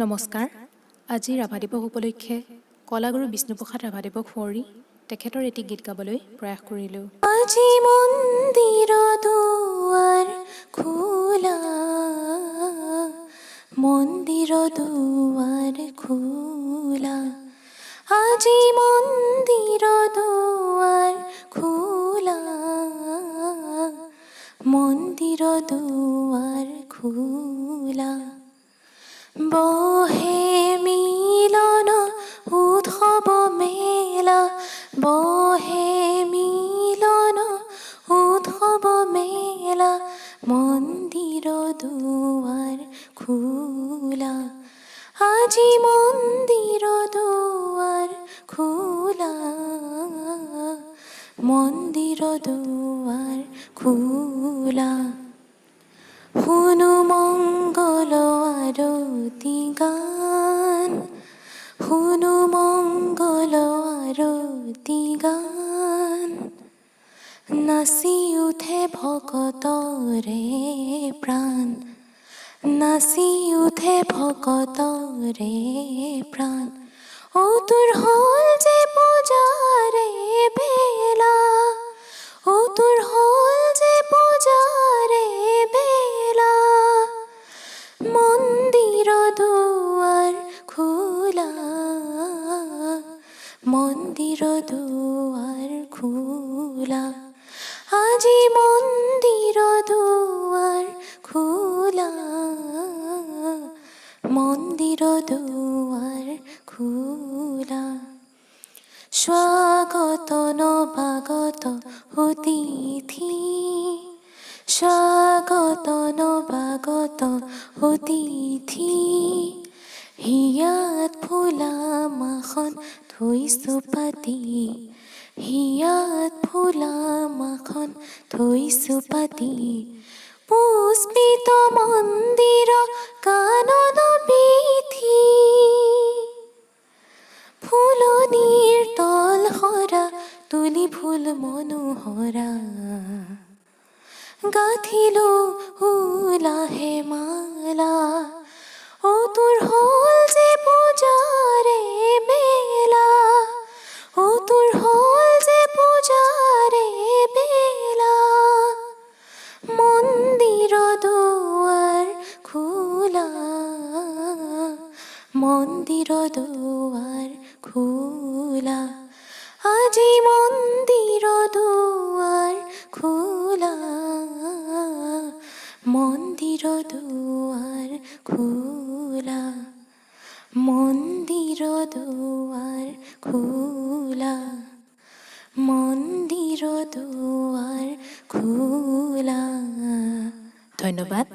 নমস্কাৰ। আজি ৰাভা দিৱস উপলক্ষে কলাগুৰু বিষ্ণুপ্ৰসাদ ৰাভাদেৱক সুঁৱৰি তেখেতৰ এটি গীত গাবলৈ প্ৰয়াস কৰিলোঁ। আজি মন্দিৰ দুৱাৰ খোলা, মন্দিৰ দুৱাৰ খোলা, আজি মন্দিৰ দুৱাৰ খোলা, মন্দিৰ দুৱাৰ খোলা, বহে মিলন উৎসৱ মেলা, বহে মিলন উৎসৱ মেলা, মন্দিৰ দুৱাৰ খোলা, আজি মন্দিৰ দুৱাৰ খোলা, মন্দিৰ দুৱাৰ খোলা, শুনো মংগল আৰতি গান, শুনো মংগল আৰতি গান, নাচি উঠে ভকতৰে প্ৰাণ, নাচি উঠে ভকতৰে প্ৰাণ, ও তোৰ হ'ল যে পূজাৰে বেলা, ও তোৰ হ'ল যে পূজাৰে বেলা, মন্দিৰ দুৱাৰ খোলা, মন্দিৰ দুৱাৰ খোলা, আজি মন্দিৰ দুৱাৰ খোলা, মন্দিৰ দুৱাৰ খোলা, স্বাগত নৱাগত অতিথি, স্বাগত নৱাগত অতিথি, হিয়াত ফুলা মাখন থৈছো পাতি, হিয়াত ফুলা মাখন থৈছো পাতি, পুষ্পিত মন্দিৰ কানন বিধি, ফুলনিৰ তল সৰা তুলি ফুল মনোহৰা, গাঁঠিলো উলাহে মালা, ও তোৰ হ'ল যে পূজাৰে মেলা, ও তোৰ হ'ল যে পূজাৰে বেলা, মন্দিৰ দুৱাৰ খোলা, মন্দিৰ দুৱাৰ খোলা, আজি মন্দিৰ দুৱাৰ খোলা, মন্দিৰ দুৱাৰ খোলা, মন্দিৰ দুৱাৰ খোলা, মন্দিৰ দুৱাৰ খোলা। ধন্যবাদ।